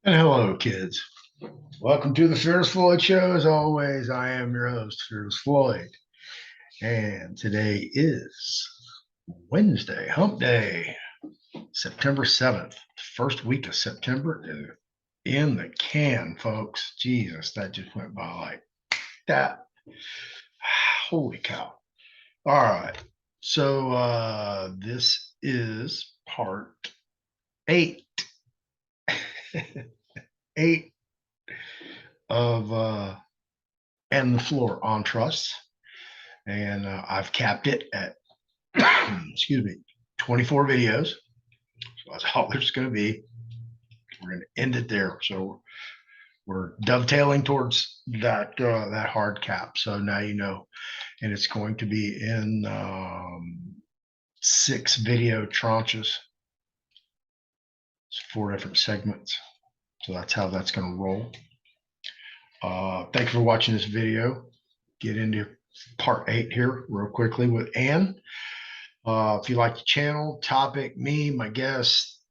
And hello, kids. Welcome to the Fearless Floyd Show. As always, I am your host, Fearless Floyd. And today is Wednesday, Hump Day, September 7th, first week of September in the can, folks. Jesus, that just went by like that. Holy cow. All right. So this is part 8. 8 of Ann LeFlore on trusts, and I've capped it at excuse me 24 videos. So that's all there's going to be. We're going to end it there. So we're dovetailing towards that hard cap. So now you know, and it's going to be in 6 video tranches. It's 4 different segments. So that's how that's going to roll. Thank you for watching this video. Get into part 8 here real quickly with Ann. If you like the channel, topic, me, my guests,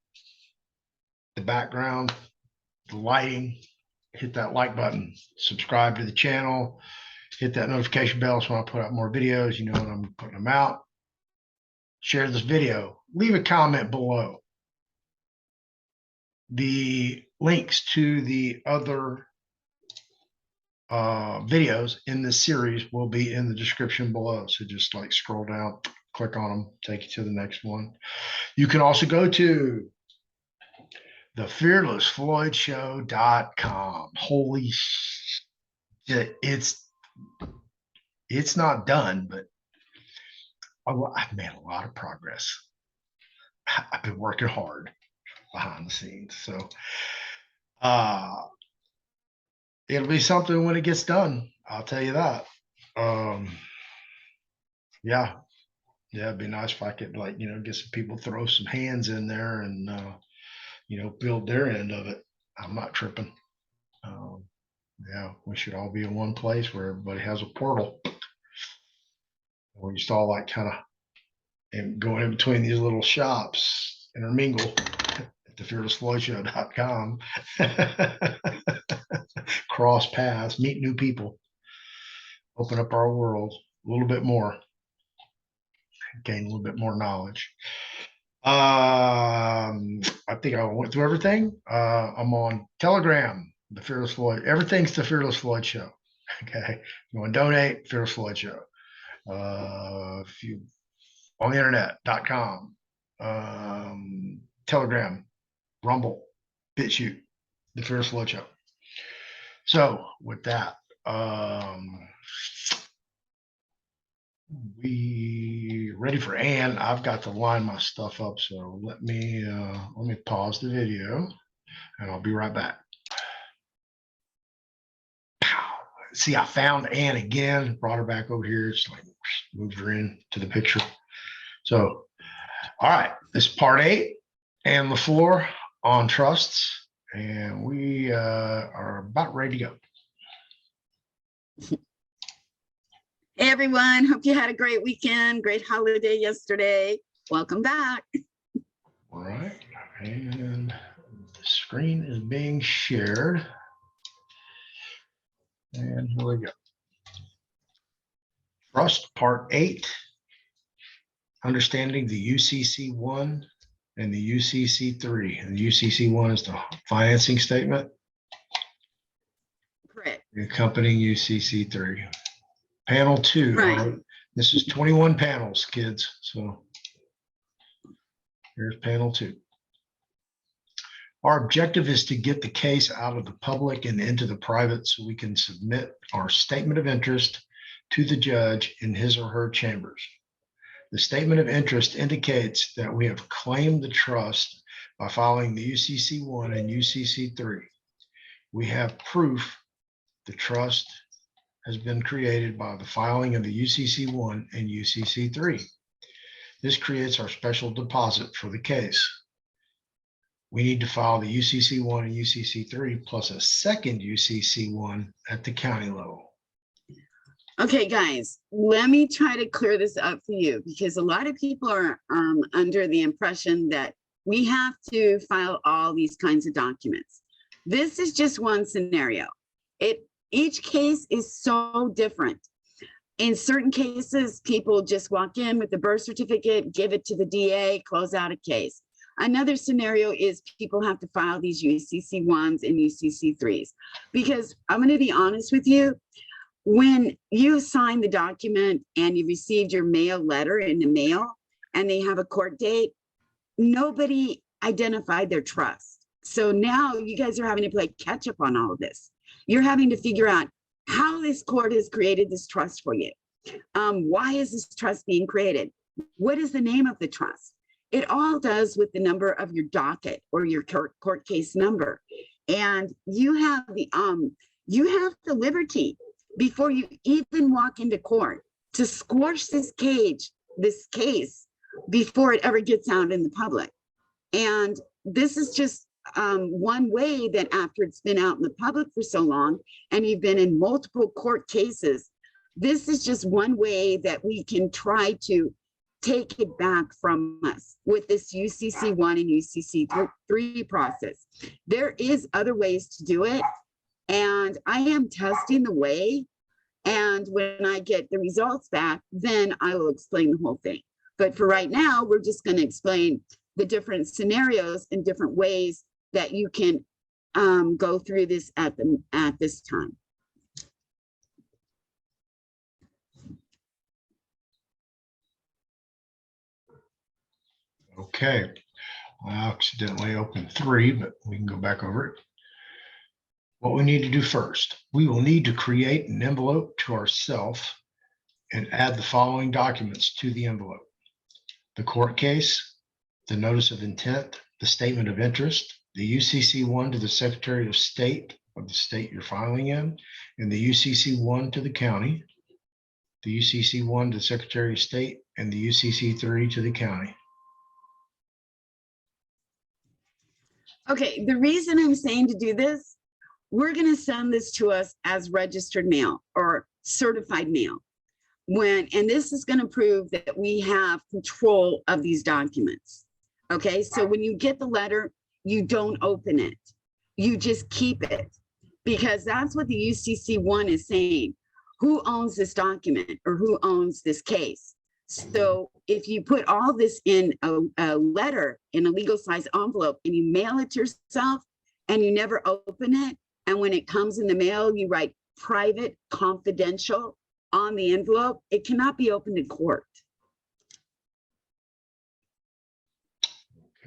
the background, the lighting, hit that like button, subscribe to the channel, hit that notification bell so when I put out more videos, you know when I'm putting them out. Share this video. Leave a comment below. The links to the other videos in this series will be in the description below. So just like scroll down, click on them, take you to the next one. You can also go to the fearlessfloydshow.com. Holy shit, it's not done, but I've made a lot of progress. I've been working hard behind the scenes. So it'll be something when it gets done. I'll tell you that. Yeah, it'd be nice if I could get some people throw some hands in there and build their end of it. I'm not tripping. Yeah, we should all be in one place where everybody has a portal. We used to all kind of and going in between these little shops, intermingle at the fearlessfloydshow.com. Cross paths, meet new people, open up our world a little bit more, gain a little bit more knowledge. I think I went through everything. I'm on Telegram, the Fearless Floyd. Everything's the Fearless Floyd Show. Okay, you want to donate, Fearless Floyd Show. If you on the internet.com, Telegram, Rumble, BitChute, the Fearless Floyd Show. So with that, we ready for Ann. I've got to line my stuff up, so let me pause the video and I'll be right back. See, I found Ann again, brought her back over here. It's like moved her into the picture. So, all right, this is part 8, Ann LeFlore on trusts, and we are about ready to go. Hey everyone, hope you had a great weekend, great holiday yesterday. Welcome back. All right, and the screen is being shared. And here we go. Trust part 8, understanding the UCC1 and the UCC3. And the UCC1 is the financing statement. Correct. The accompanying UCC3. Panel 2. Right. This is 21 panels, kids. So here's panel 2. Our objective is to get the case out of the public and into the private so we can submit our statement of interest to the judge in his or her chambers. The statement of interest indicates that we have claimed the trust by filing the UCC1 and UCC3. We have proof the trust has been created by the filing of the UCC1 and UCC3. This creates our special deposit for the case. We need to file the UCC1 and UCC3 plus a second UCC1 at the county level. Okay, guys, let me try to clear this up for you because a lot of people are under the impression that we have to file all these kinds of documents. This is just one scenario. Each case is so different. In certain cases, people just walk in with the birth certificate, give it to the DA, close out a case. Another scenario is people have to file these UCC1s and UCC3s. Because I'm going to be honest with you, when you sign the document and you received your mail letter in the mail and they have a court date, nobody identified their trust. So now you guys are having to play catch up on all of this. You're having to figure out how this court has created this trust for you. Why is this trust being created? What is the name of the trust? It all does with the number of your docket or your court case number. And you have the liberty before you even walk into court to squash this case before it ever gets out in the public. And this is just one way that after it's been out in the public for so long and you've been in multiple court cases, this is just one way that we can try to take it back from us with this UCC1 and UCC3 process. There is other ways to do it, and I am testing the way, and when I get the results back, then I will explain the whole thing. But for right now, we're just going to explain the different scenarios and different ways that you can go through this at this time. Okay, I accidentally opened 3, but we can go back over it. What we need to do first, we will need to create an envelope to ourselves and add the following documents to the envelope: the court case, the notice of intent, the statement of interest, the UCC1 to the Secretary of State of the state you're filing in, and the UCC1 to the county, the UCC1 to the Secretary of State, and the UCC3 to the county. Okay, the reason I'm saying to do this, we're going to send this to us as registered mail or certified mail. And this is going to prove that we have control of these documents. Okay, so when you get the letter, you don't open it. You just keep it, because that's what the UCC1 is saying. Who owns this document or who owns this case? So if you put all this in a letter in a legal size envelope and you mail it to yourself and you never open it, and when it comes in the mail, you write private, confidential on the envelope, it cannot be opened in court.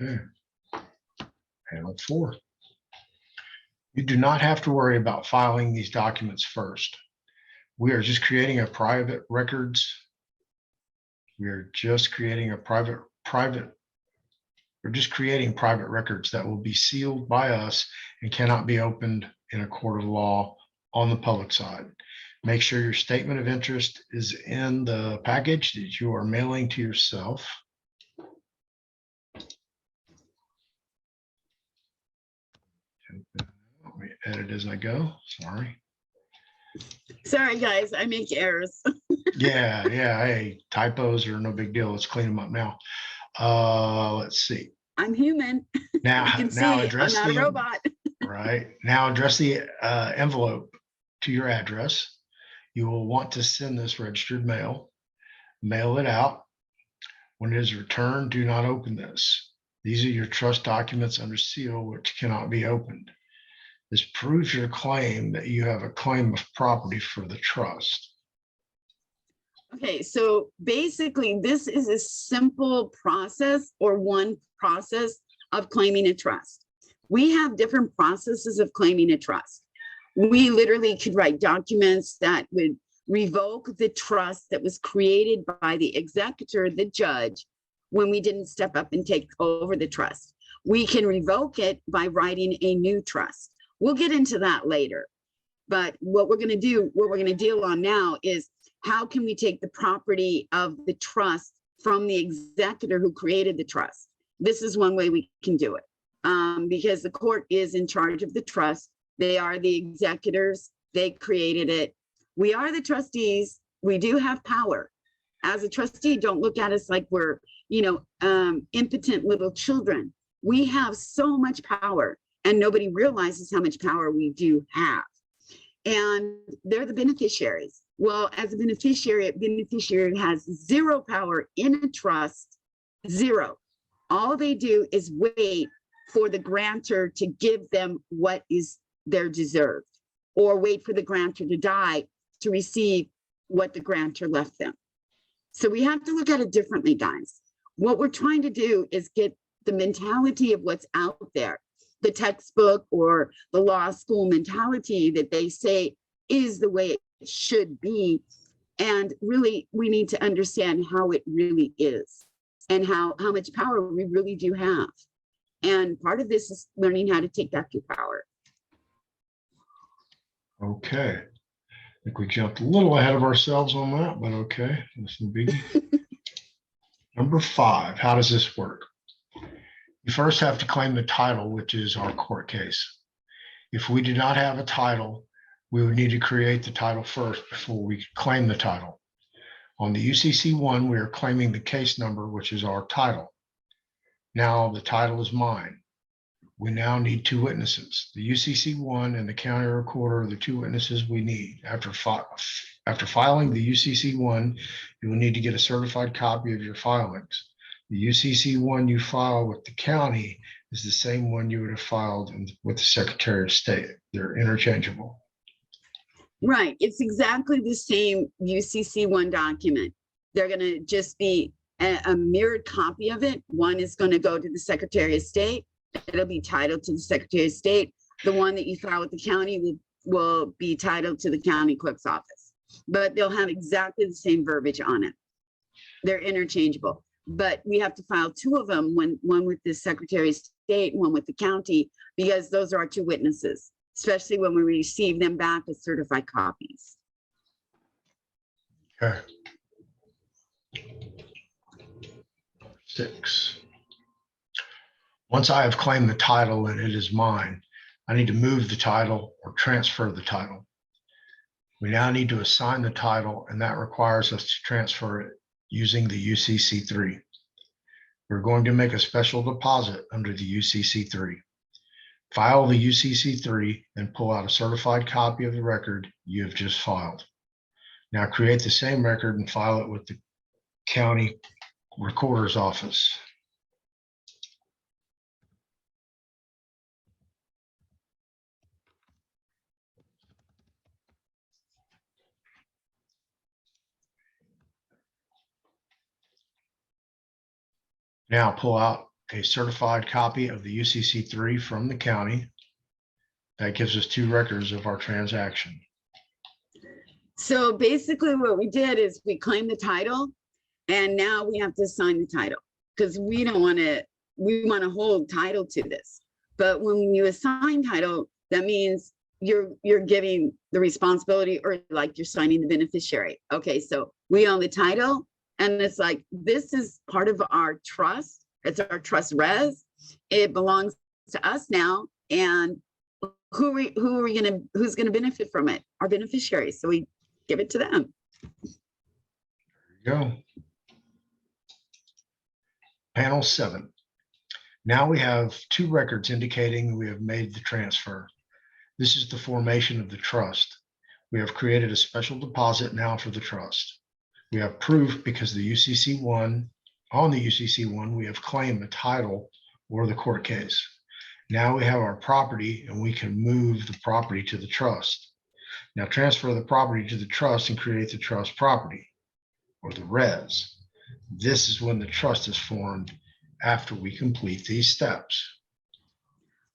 Okay. Panel 4. You do not have to worry about filing these documents first. We are just creating a private records. We're just creating private records that will be sealed by us and cannot be opened in a court of law on the public side. Make sure your statement of interest is in the package that you are mailing to yourself. Let me edit as I go. Sorry, guys, I make errors. Yeah. Hey, typos are no big deal. Let's clean them up now. Let's see. I'm human. Now address I'm not the a robot. Right. Now address the envelope to your address. You will want to send this registered mail. Mail it out. When it is returned, do not open this. These are your trust documents under seal, which cannot be opened. This proves your claim that you have a claim of property for the trust. Okay, so basically this is a simple process or one process of claiming a trust. We have different processes of claiming a trust. We literally could write documents that would revoke the trust that was created by the executor, the judge, when we didn't step up and take over the trust. We can revoke it by writing a new trust. We'll get into that later. But what we're going to deal on now is how can we take the property of the trust from the executor who created the trust? This is one way we can do it, because the court is in charge of the trust. They are the executors. They created it. We are the trustees. We do have power. As a trustee, don't look at us like we're, impotent little children. We have so much power. and nobody realizes how much power we do have. And they're the beneficiaries. Well, as a beneficiary has zero power in a trust, zero. All they do is wait for the grantor to give them what is their deserved, or wait for the grantor to die to receive what the grantor left them. So we have to look at it differently, guys. What we're trying to do is get the mentality of what's out there, the textbook or the law school mentality that they say is the way it should be. And really, we need to understand how it really is and how much power we really do have. And part of this is learning how to take back your power. Okay. I think we jumped a little ahead of ourselves on that, but okay. That's no biggie. Number 5, how does this work? You first have to claim the title, which is our court case. If we do not have a title, we would need to create the title first before we claim the title. On the UCC1, we are claiming the case number, which is our title. Now the title is mine. We now need 2 witnesses. The UCC1 and the county recorder are the 2 witnesses we need. After filing the UCC1, you will need to get a certified copy of your filings. The UCC1 you file with the county is the same one you would have filed with the Secretary of State. They're interchangeable. Right. It's exactly the same UCC1 document. They're going to just be a mirrored copy of it. One is going to go to the Secretary of State. It'll be titled to the Secretary of State. The one that you file with the county will be titled to the county clerk's office, but they'll have exactly the same verbiage on it. They're interchangeable, but we have to file 2 of them, one with the Secretary of State and one with the county, because those are our 2 witnesses, especially when we receive them back as certified copies. Okay. 6. Once I have claimed the title and it is mine, I need to move the title or transfer the title. We now need to assign the title, and that requires us to transfer it using the UCC3. We're going to make a special deposit under the UCC3. File the UCC3 and pull out a certified copy of the record you have just filed. Now create the same record and file it with the county recorder's office. Now pull out a certified copy of the UCC3 from the county. That gives us 2 records of our transaction. So basically what we did is we claimed the title, and now we have to assign the title, because we want to hold title to this. But when you assign title, that means you're giving the responsibility, or like you're signing the beneficiary. Okay, so we own the title, and it's like, this is part of our trust. It's our trust res. It belongs to us now. And who's gonna benefit from it? Our beneficiaries. So we give it to them. There you go. Panel 7. Now we have 2 records indicating we have made the transfer. This is the formation of the trust. We have created a special deposit now for the trust. We have proof because on the UCC1, we have claimed the title or the court case. Now we have our property, and we can move the property to the trust. Now transfer the property to the trust and create the trust property, or the res. This is when the trust is formed after we complete these steps.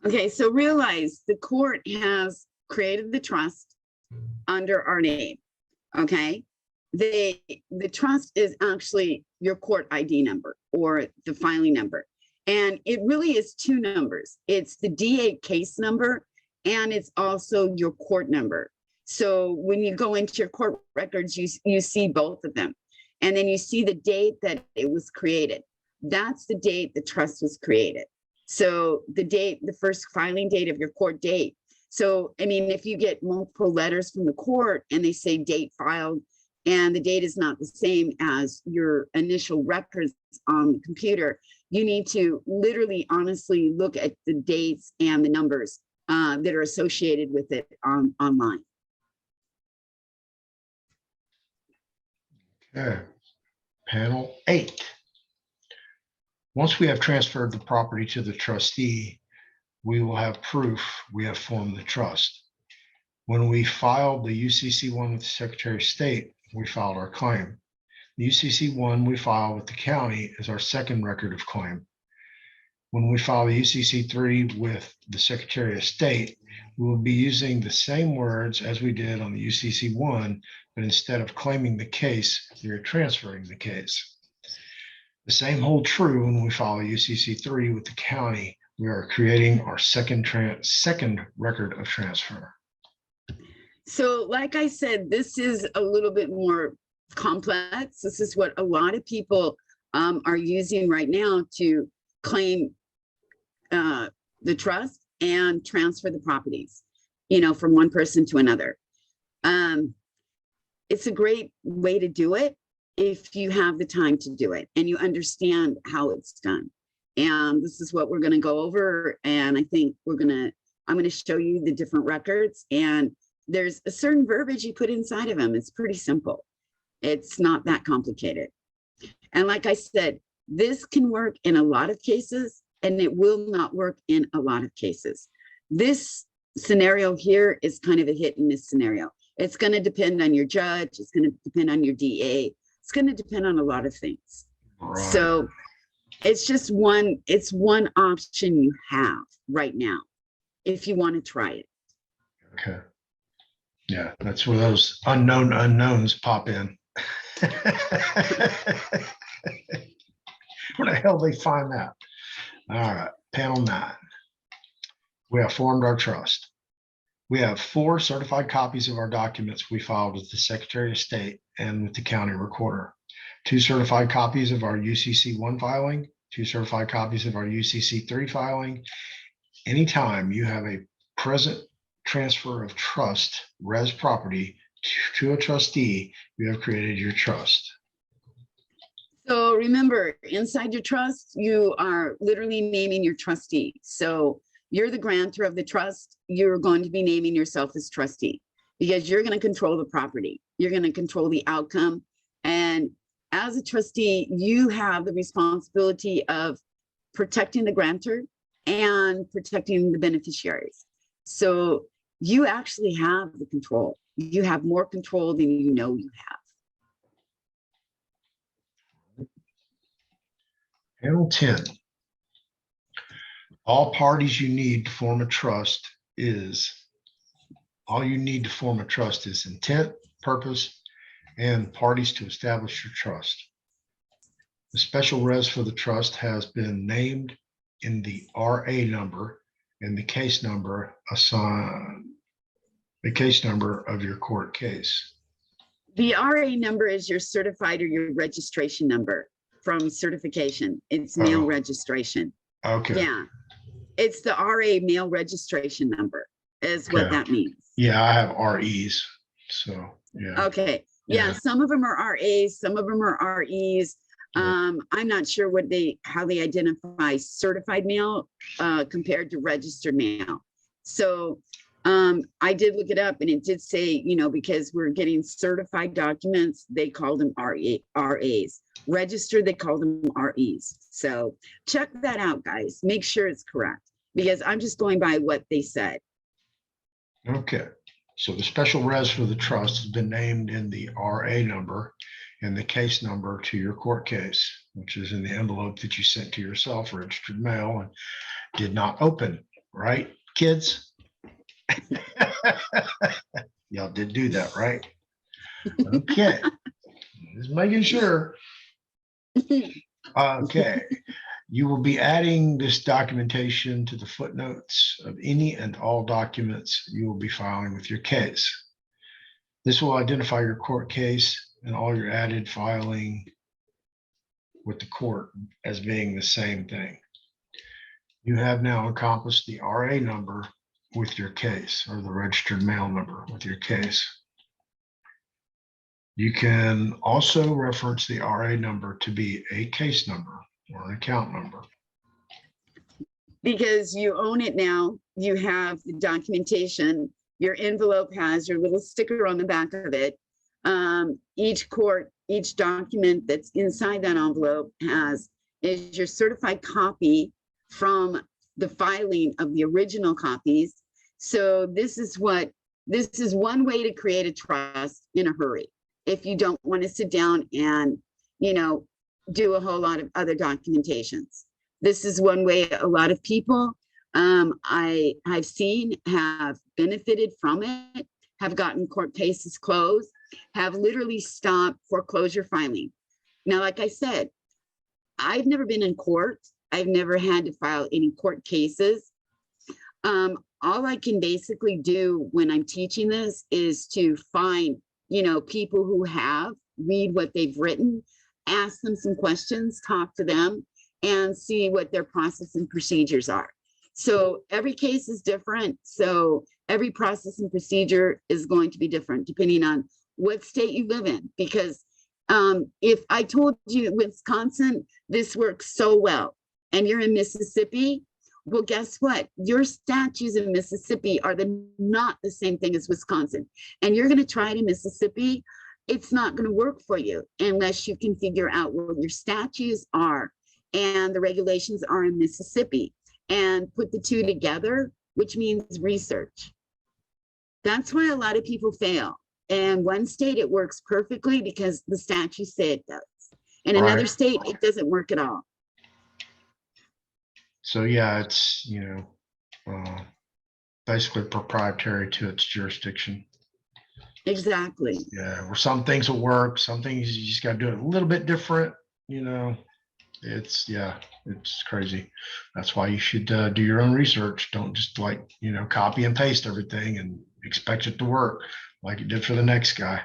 Okay, so realize the court has created the trust under our name. Okay, the trust is actually your court ID number or the filing number. And it really is 2 numbers. It's the DA case number, and it's also your court number. So when you go into your court records, you see both of them. And then you see the date that it was created. That's the date the trust was created. So the date, the first filing date of your court date. So, I mean, if you get multiple letters from the court and they say date filed and the date is not the same as your initial records on the computer, you need to literally honestly look at the dates and the numbers that are associated with it online. Okay. Panel 8. Once we have transferred the property to the trustee, we will have proof we have formed the trust. When we filed the UCC1 with the Secretary of State, we filed our claim. The UCC1 we filed with the county is our second record of claim. When we file the UCC3 with the Secretary of State, we will be using the same words as we did on the UCC1, but instead of claiming the case, we are transferring the case. The same hold true when we file a UCC3 with the county. We are creating our second record of transfer. So like I said, this is a little bit more complex. This is what a lot of people are using right now to claim the trust and transfer the properties, from one person to another. It's a great way to do it if you have the time to do it and you understand how it's done. And this is what we're going to go over. And I think I'm going to show you the different records, and there's a certain verbiage you put inside of them. It's pretty simple. It's not that complicated. And like I said, this can work in a lot of cases and it will not work in a lot of cases. This scenario here is kind of a hit and miss scenario. It's going to depend on your judge. It's going to depend on your DA. It's going to depend on a lot of things. Right. So it's just one option you have right now if you want to try it. Okay. Yeah, that's where those unknown unknowns pop in. Where the hell they find that? All right, panel 9. We have formed our trust. We have 4 certified copies of our documents we filed with the Secretary of State and with the county recorder. 2 certified copies of our UCC1 filing, 2 certified copies of our UCC3 filing. Anytime you have a present transfer of trust, res property, to a trustee, you have created your trust. So remember, inside your trust, you are literally naming your trustee. So you're the grantor of the trust. You're going to be naming yourself as trustee because you're going to control the property. You're going to control the outcome. And as a trustee, you have the responsibility of protecting the grantor and protecting the beneficiaries. So you actually have the control. You have more control than you know you have. Panel 10. All parties you need to form a trust is intent, purpose, and parties to establish your trust. The special res for the trust has been named in the RA number and the case number assigned, the case number of your court case. The RA number is your certified or your registration number from certification. It's mail registration. Okay. Yeah. It's the RA mail registration number is what that means. Yeah, I have REs. So, yeah. Okay. Yeah. Some of them are RAs, some of them are REs. I'm not sure how they identify certified mail compared to registered mail. So I did look it up and it did say, because we're getting certified documents, they call them RAs. Registered, they call them REs. So check that out, guys. Make sure it's correct because I'm just going by what they said. Okay. So the special res for the trust has been named in the RA number and the case number to your court case, which is in the envelope that you sent to yourself, registered mail, and did not open, right, kids? Y'all did do that, right? Okay. Just making sure. Okay. You will be adding this documentation to the footnotes of any and all documents you will be filing with your case. This will identify your court case and all your added filing with the court as being the same thing. You have now accomplished the RA number with your case, or the registered mail number with your case. You can also reference the RA number to be a case number or an account number. Because you own it now, you have the documentation, your envelope has your little sticker on the back of it. Each document that's inside that envelope is your certified copy from the filing of the original copies. So this is one way to create a trust in a hurry. If you don't want to sit down and, do a whole lot of other documentations. This is one way a lot of people I've seen have benefited from it, have gotten court cases closed, have literally stopped foreclosure filing. Now, like I said, I've never been in court. I've never had to file any court cases. All I can basically do when I'm teaching this is to find, people who read what they've written, ask them some questions, talk to them, and see what their process and procedures are. So every case is different. So every process and procedure is going to be different depending on what state you live in. Because if I told you Wisconsin, this works so well, and you're in Mississippi, well, guess what? Your statutes in Mississippi are not the same thing as Wisconsin. And you're going to try it in Mississippi, it's not going to work for you unless you can figure out what your statutes are and the regulations are in Mississippi and put the two together, which means research. That's why a lot of people fail. And one state, it works perfectly because the statutes say it does. In another state, it doesn't work at all. So yeah, it's, basically proprietary to its jurisdiction. Exactly. Yeah, where some things will work, some things you just got to do it a little bit different, it's crazy. That's why you should do your own research. Don't just copy and paste everything and expect it to work like it did for the next guy.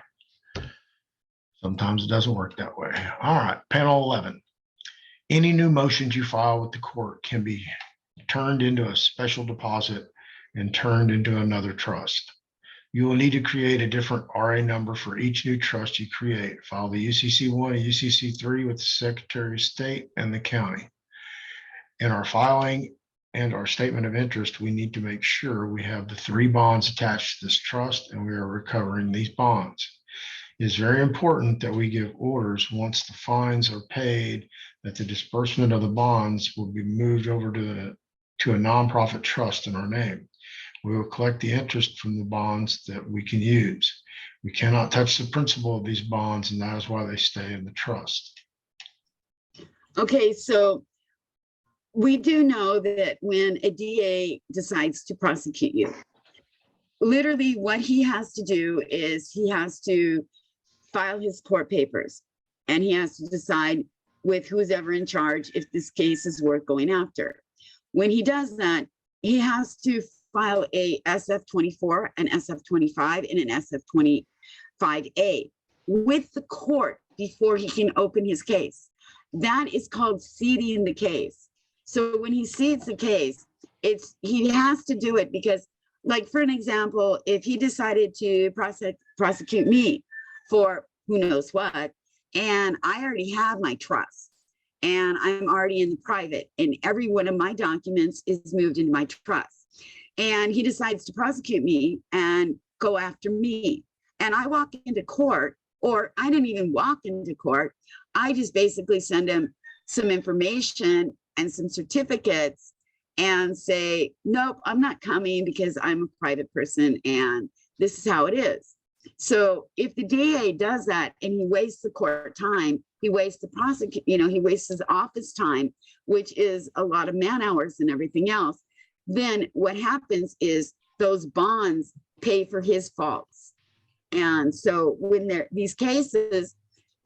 Sometimes it doesn't work that way. All right, panel 11. Any new motions you file with the court can be turned into a special deposit and turned into another trust. You will need to create a different RA number for each new trust you create. File the UCC1 and UCC3 with the Secretary of State and the county. In our filing and our statement of interest, we need to make sure we have the 3 bonds attached to this trust and we are recovering these bonds. It is very important that we give orders once the fines are paid that the disbursement of the bonds will be moved over to a nonprofit trust in our name. We will collect the interest from the bonds that we can use. We cannot touch the principal of these bonds, and that is why they stay in the trust. Okay, so we do know that when a DA decides to prosecute you, literally what he has to do is he has to file his court papers, and he has to decide with who's ever in charge if this case is worth going after. When he does that, he has to file a SF-24, an SF-25, and an SF-25A with the court before he can open his case. That is called seeding the case. So when he seeds the case, he has to do it because, like, for an example, if he decided to prosecute me for who knows what, and I already have my trust, and I'm already in the private, and every one of my documents is moved into my trust, and he decides to prosecute me and go after me, and I walk into court, or I didn't even walk into court, I just basically send him some information and some certificates and say, nope, I'm not coming because I'm a private person and this is how it is. So if the DA does that and he wastes the court time, he wastes the prosecute, he wastes his office time, which is a lot of man hours and everything else, then what happens is those bonds pay for his faults. And so when these cases,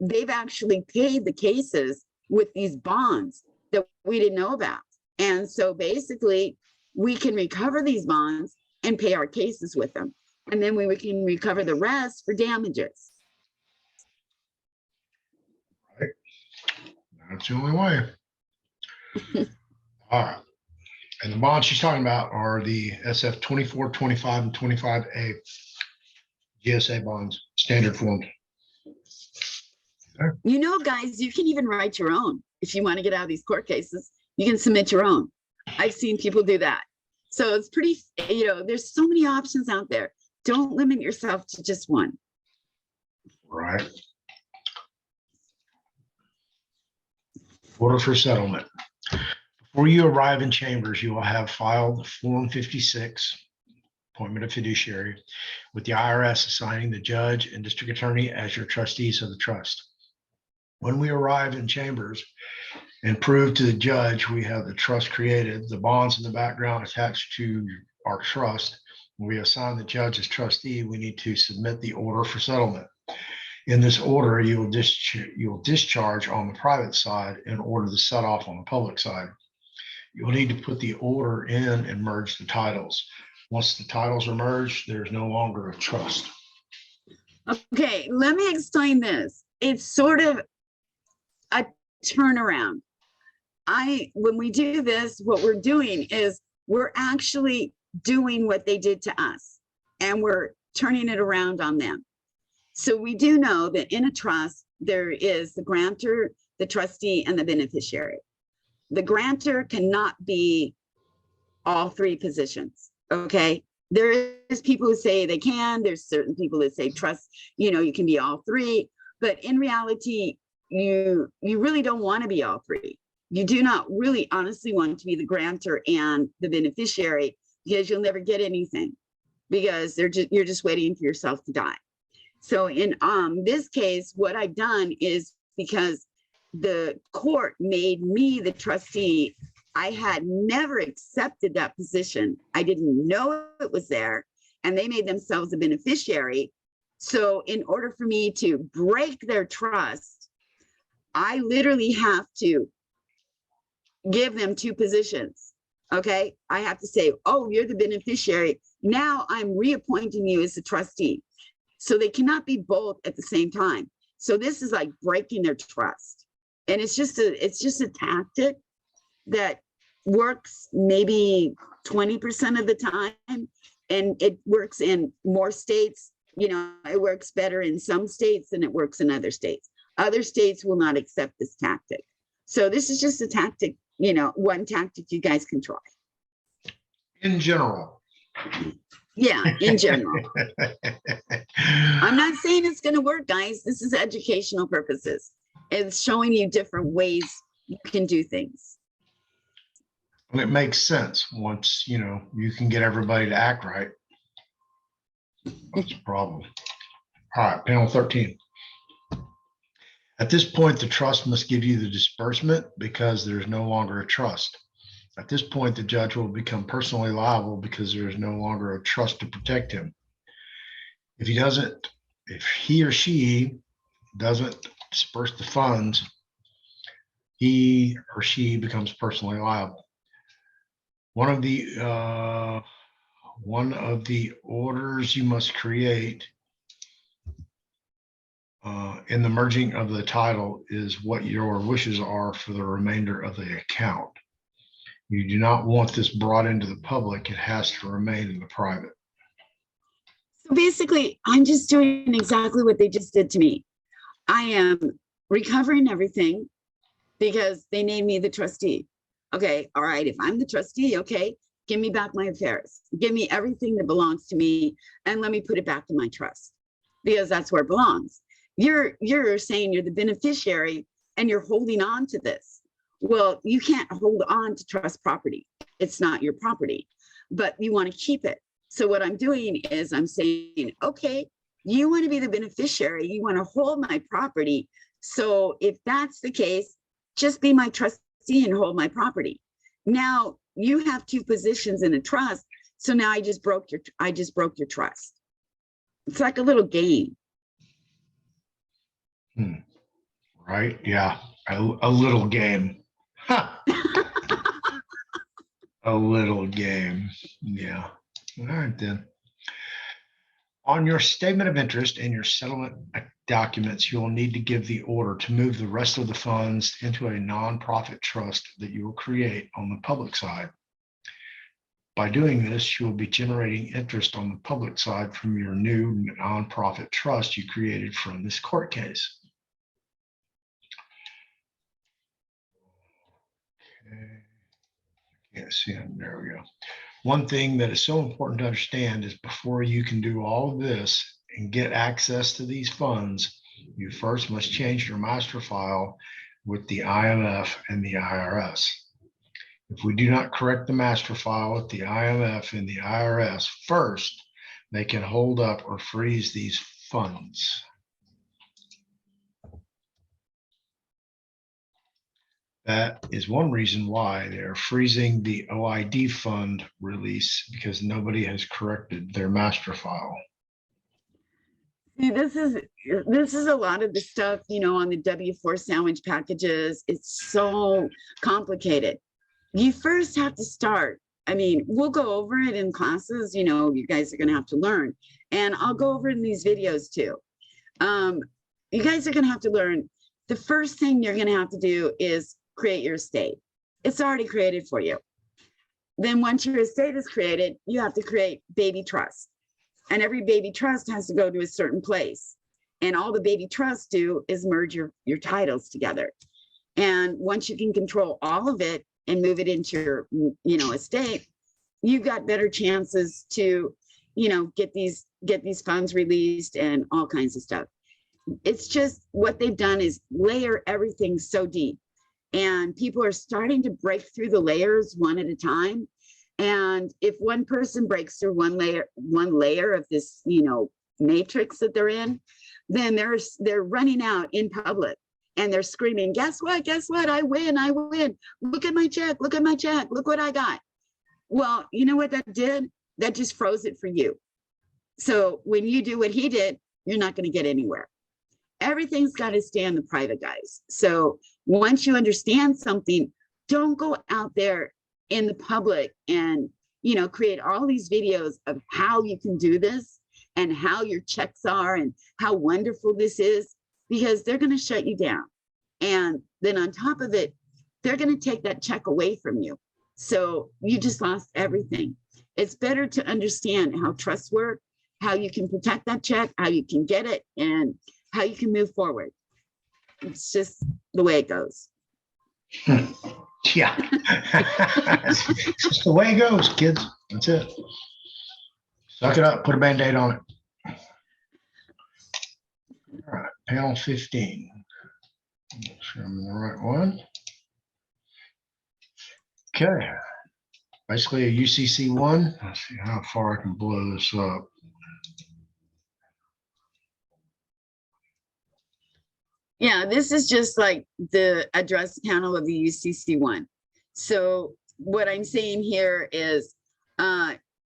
they've actually paid the cases with these bonds that we didn't know about. And so basically we can recover these bonds and pay our cases with them. And then we can recover the rest for damages. Right. That's the only way. All right. And the bonds she's talking about are the SF 24, 25, and 25A GSA bonds, standard forms. Sure. You know, guys, you can even write your own. If you want to get out of these court cases, you can submit your own. I've seen people do that. So it's pretty, there's so many options out there. Don't limit yourself to just one. Right. Order for settlement. Before you arrive in chambers, you will have filed Form 56, appointment of fiduciary, with the IRS assigning the judge and district attorney as your trustees of the trust. When we arrive in chambers and prove to the judge we have the trust created, the bonds in the background attached to our trust, we assign the judge as trustee, we need to submit the order for settlement. In this order, you will discharge on the private side in order to set off on the public side. You'll need to put the order in and merge the titles. Once the titles are merged, there's no longer a trust. Okay, let me explain this. It's sort of a turnaround. When we do this, what we're doing is we're actually doing what they did to us, and we're turning it around on them. So we do know that in a trust, there is the grantor, the trustee, and the beneficiary. The grantor cannot be all three positions, okay? There is people who say they can, there's certain people that say trust, you can be all three, but in reality, you really don't want to be all three. You do not really honestly want to be the grantor and the beneficiary, because you'll never get anything, because you're just waiting for yourself to die. So in this case, what I've done is, because the court made me the trustee, I had never accepted that position. I didn't know it was there, and they made themselves a beneficiary. So in order for me to break their trust, I literally have to give them two positions. Okay, I have to say, oh, you're the beneficiary. Now I'm reappointing you as the trustee. So they cannot be both at the same time. So this is like breaking their trust. And it's just a tactic that works maybe 20% of the time. And it works in more states. It works better in some states than it works in other states. Other states will not accept this tactic. So this is just a tactic, one tactic you guys can try. In general. Yeah, in general. I'm not saying it's going to work, guys. This is educational purposes. It's showing you different ways you can do things. And it makes sense once, you can get everybody to act right. That's a problem. All right, panel 13. At this point, the trust must give you the disbursement because there's no longer a trust. At this point, the judge will become personally liable because there is no longer a trust to protect him. If he or she doesn't disperse the funds, he or she becomes personally liable. One of the orders you must create in the merging of the title is what your wishes are for the remainder of the account. You do not want this brought into the public. It has to remain in the private. So basically, I'm just doing exactly what they just did to me. I am recovering everything because they named me the trustee. Okay, all right, if I'm the trustee, okay, give me back my affairs. Give me everything that belongs to me and let me put it back in my trust, because that's where it belongs. You're saying you're the beneficiary and you're holding on to this. Well, you can't hold on to trust property. It's not your property, but you want to keep it. So what I'm doing is I'm saying, okay, you want to be the beneficiary. You want to hold my property. So if that's the case, just be my trustee and hold my property. Now you have two positions in a trust. So now I just broke your trust. It's like a little game. Right? Yeah. A little game. Huh. A little game. Yeah. All right, then. On your statement of interest and your settlement documents, you will need to give the order to move the rest of the funds into a nonprofit trust that you will create on the public side. By doing this, you will be generating interest on the public side from your new nonprofit trust you created from this court case. Okay. Can't see them. There we go. One thing that is so important to understand is before you can do all of this and get access to these funds, you first must change your master file with the IMF and the IRS. If we do not correct the master file with the IMF and the IRS first, they can hold up or freeze these funds. That is one reason why they're freezing the OID fund release, because nobody has corrected their master file. See, this is a lot of the stuff, you know, on the W-4 sandwich packages. It's so complicated. You first have to start. I mean, we'll go over it in classes, you know, you guys are going to have to learn. And I'll go over it in these videos too. You guys are going to have to learn. The first thing you're going to have to do is create your estate. It's already created for you. Then once your estate is created, you have to create baby trust. And every baby trust has to go to a certain place. And all the baby trusts do is merge your titles together. And once you can control all of it and move it into your, you know, estate, you've got better chances to, you know, get these funds released and all kinds of stuff. It's just what they've done is layer everything so deep. And people are starting to break through the layers one at a time. And if one person breaks through one layer of this, you know, matrix that they're in, then they're running out in public and they're screaming, guess what? Guess what? I win. I win. Look at my check. Look at my check. Look what I got. Well, you know what that did? That just froze it for you. So when you do what he did, you're not going to get anywhere. Everything's got to stay on the private, guys. So once you understand something, don't go out there in the public and, you know, create all these videos of how you can do this and how your checks are and how wonderful this is, because they're going to shut you down. And then on top of it, they're going to take that check away from you. So you just lost everything. It's better to understand how trusts work, how you can protect that check, how you can get it, and how you can move forward. It's just the way it goes. Yeah. It's just the way it goes, kids. That's it. Suck it up, put a Band-Aid on it. All right, panel 15. Make sure I'm in the right one. Okay. Basically a UCC1. Let's see how far I can blow this up. Yeah, this is just like the address panel of the UCC1. So what I'm saying here is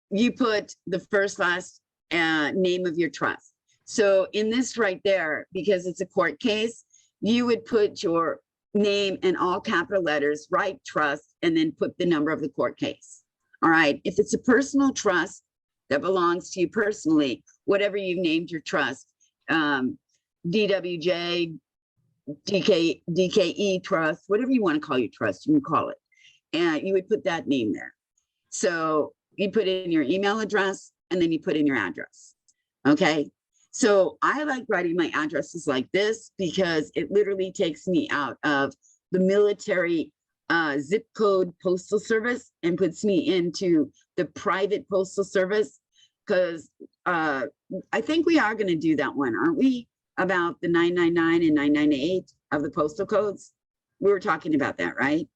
you put the first, last name of your trust. So in this right there, because it's a court case, you would put your name in all capital letters, write trust, and then put the number of the court case. All right. If it's a personal trust that belongs to you personally, whatever you've named your trust, DWJ, DKE trust, whatever you want to call your trust, you can call it. And you would put that name there. So you put in your email address and then you put in your address. Okay. So I like writing my addresses like this because it literally takes me out of the military zip code postal service and puts me into the private postal service. Because I think we are going to do that one, aren't we? About the 999 and 998 of the postal codes. We were talking about that, right?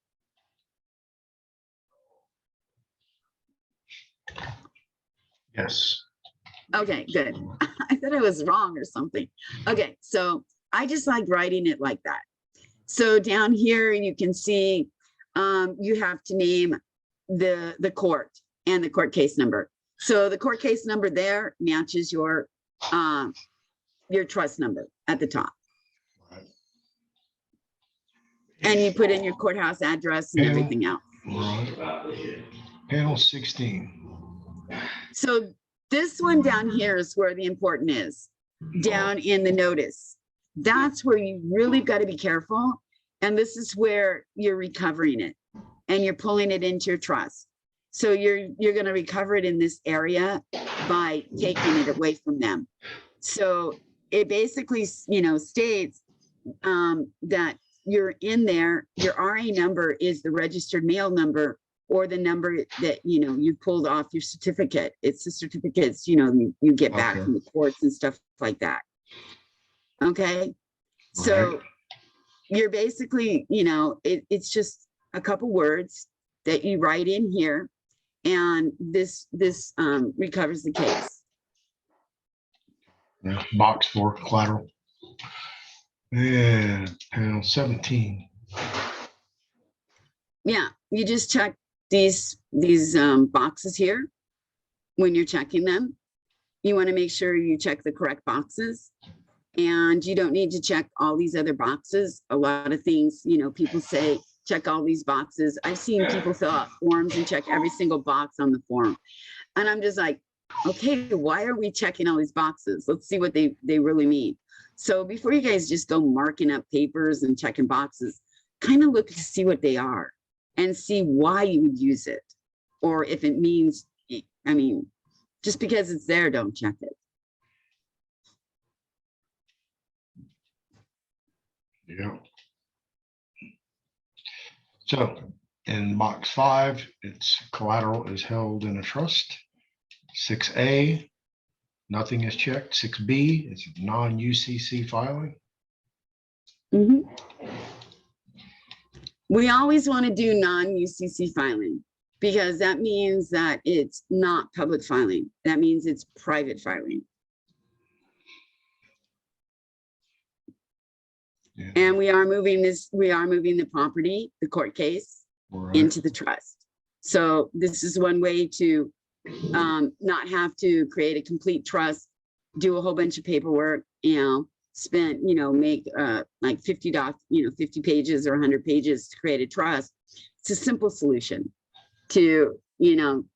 Yes. Okay, good. I thought I was wrong or something. Okay, so I just like writing it like that. So down here, you can see you have to name the court and the court case number. So the court case number there matches your trust number at the top. Right. And you put in your courthouse address and everything else. Right. Panel 16. So this one down here is where the important is, down in the notice. That's where you really got to be careful. And this is where you're recovering it and you're pulling it into your trust. So you're going to recover it in this area by taking it away from them. So it basically, you know, states that you're in there, your RA number is the registered mail number or the number that, you pulled off your certificate. It's the certificates, you get back Okay. from the courts and stuff like that. Okay. So Right. you're basically, it's just a couple words that you write in here, and this recovers the case. Yeah, box 4, collateral. And panel 17. Yeah, you just check these boxes here when you're checking them. You want to make sure you check the correct boxes, and you don't need to check all these other boxes. A lot of things, people say, check all these boxes. I've seen people fill out forms and check every single box on the form. And I'm just like, okay, why are we checking all these boxes? Let's see what they really mean. So before you guys just go marking up papers and checking boxes, kind of look to see what they are and see why you would use it. Or if it means, just because it's there, don't check it. Yeah. So in box 5, it's collateral is held in a trust. 6A, nothing is checked. 6B is non-UCC filing. Mm-hmm. We always want to do non-UCC filing because that means that it's not public filing. That means it's private filing. Yeah. And we are moving the property, the court case, Right. into the trust. So this is one way to not have to create a complete trust, do a whole bunch of paperwork, spend, make like 50 pages or 100 pages to create a trust. It's a simple solution to,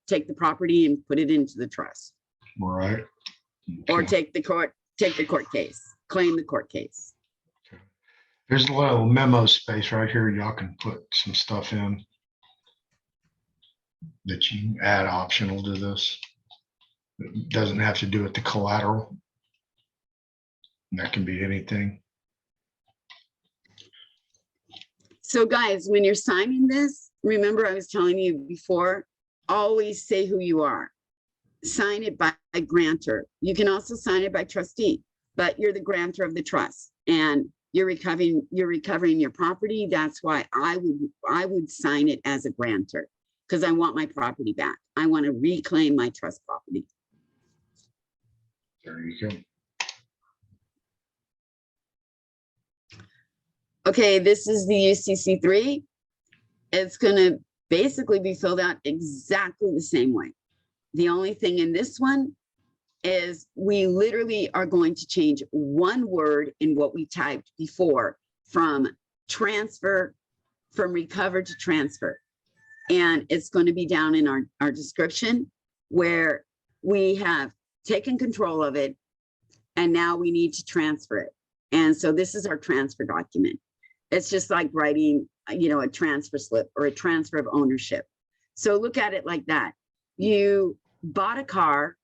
take the property and put it into the trust. Right. Or Okay. take the court case, claim the court case. There's a little memo space right here. Y'all can put some stuff in that you can add optional to this. It doesn't have to do with the collateral. And that can be anything. So guys, when you're signing this, remember I was telling you before, always say who you are. Sign it by grantor. You can also sign it by trustee, but you're the grantor of the trust and you're recovering your property. That's why I would sign it as a grantor, because I want my property back. I want to reclaim my trust property. There you go. Okay, this is the UCC3. It's going to basically be filled out exactly the same way. The only thing in this one is we literally are going to change one word in what we typed before from recover to transfer. And it's going to be down in our description where we have taken control of it and now we need to transfer it. And so this is our transfer document. It's just like writing, a transfer slip or a transfer of ownership. So look at it like that. You bought a car,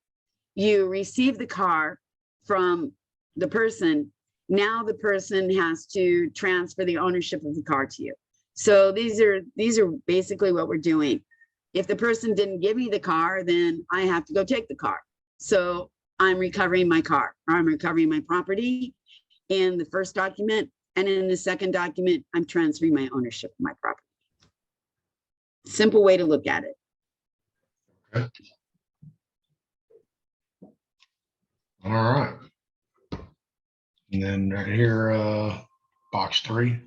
you received the car from the person. Now the person has to transfer the ownership of the car to you. So these are basically what we're doing. If the person didn't give me the car, then I have to go take the car. So I'm recovering my car, or I'm recovering my property in the first document. And in the second document, I'm transferring my ownership of my property. Simple way to look at it. Okay. All right. And then right here, box 3,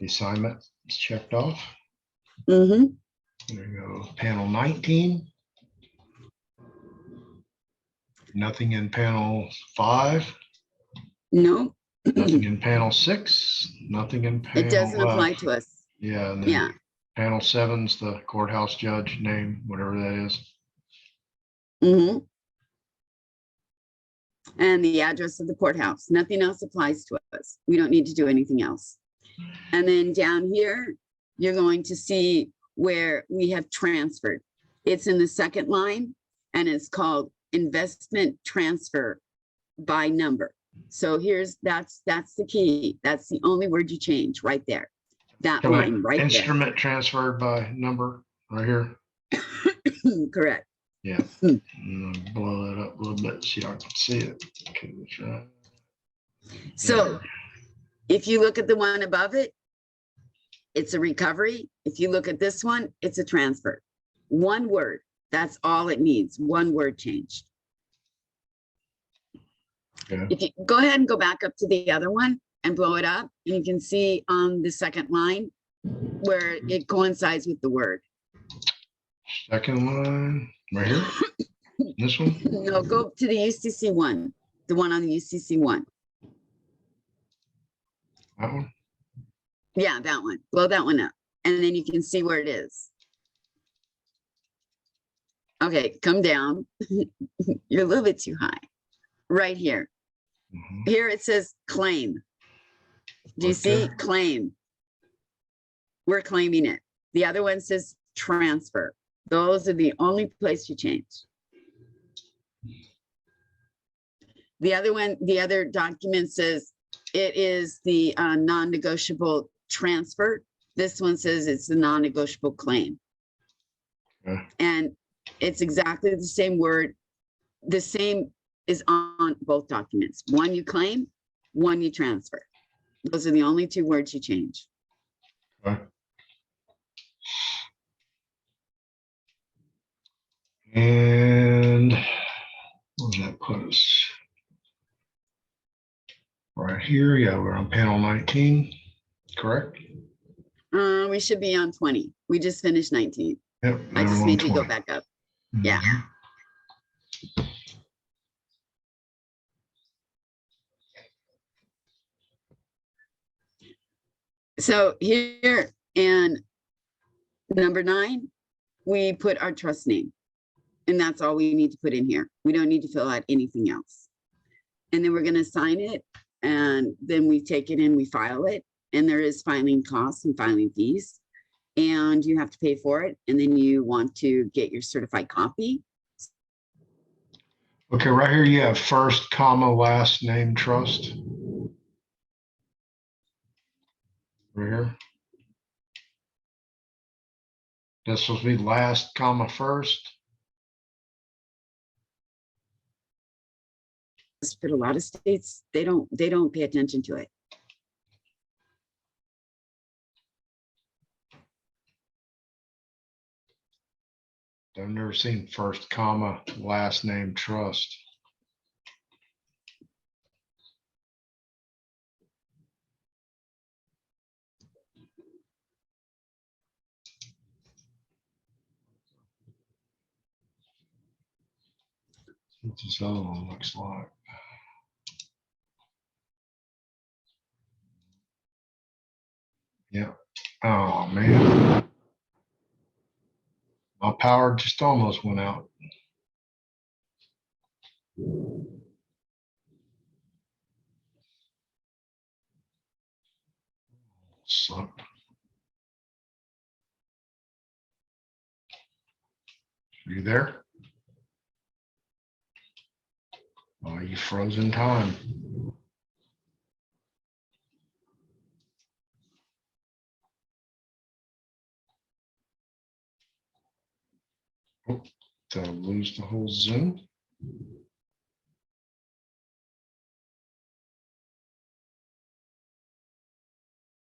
the assignment is checked off. Mm-hmm. There you go. Panel 19. Nothing in panel 5. No. Nothing in panel 6. Nothing in panel. It doesn't apply to us. Yeah. And then Yeah. panel 7's the courthouse judge name, whatever that is. Mm-hmm. And the address of the courthouse. Nothing else applies to us. We don't need to do anything else. And then down here, you're going to see where we have transferred. It's in the second line and it's called investment transfer by number. So that's the key. That's the only word you change right there. That Can I- line right Instrument transferred by number right here. there. Correct. Yeah. Hmm. I'm gonna blow that up a little bit so y'all can see it. Okay, that's right. So if you look at the one above it, it's a recovery. If you look at this one, it's a transfer. One word. That's all it needs. One word change. Yeah. If you go ahead and go back up to the other one and blow it up, and you can see on the second line where it coincides with the word. Second line right here. This one. No, go to the UCC one, the one on the UCC one. That one. Yeah, that one. Blow that one up, and then you can see where it is. Okay, come down. You're a little bit too high. Right here. Mhm. Here it says claim. Do you Right see there. claim? We're claiming it. The other one says transfer. Those are the only place you change. The other one, the other document says it is the non-negotiable transfer. This one says it's the non-negotiable claim. Okay. And it's exactly the same word. The same is on both documents. One you claim, one you transfer. Those are the only two words you change. Okay. And where does that put us? Right here. Yeah, we're on panel 19. Correct. We should be on 20. We just finished 19. Yep. I now just we're on made you go 20. back up. Yeah. Mhm. So here in number 9, we put our trust name. And that's all we need to put in here. We don't need to fill out anything else. And then we're going to sign it. And then we take it in, we file it. And there is filing costs and filing fees. And you have to pay for it. And then you want to get your certified copy. Okay, right here you have first comma last name trust. Right here. That's supposed to be last comma first. But a lot of states, they don't pay attention to it. I've never seen first comma last name trust. What this other one looks like. Yeah. Oh man. My power just almost went out. Suck. Are you there? Oh, you froze in time. Oh, did I lose the whole Zoom?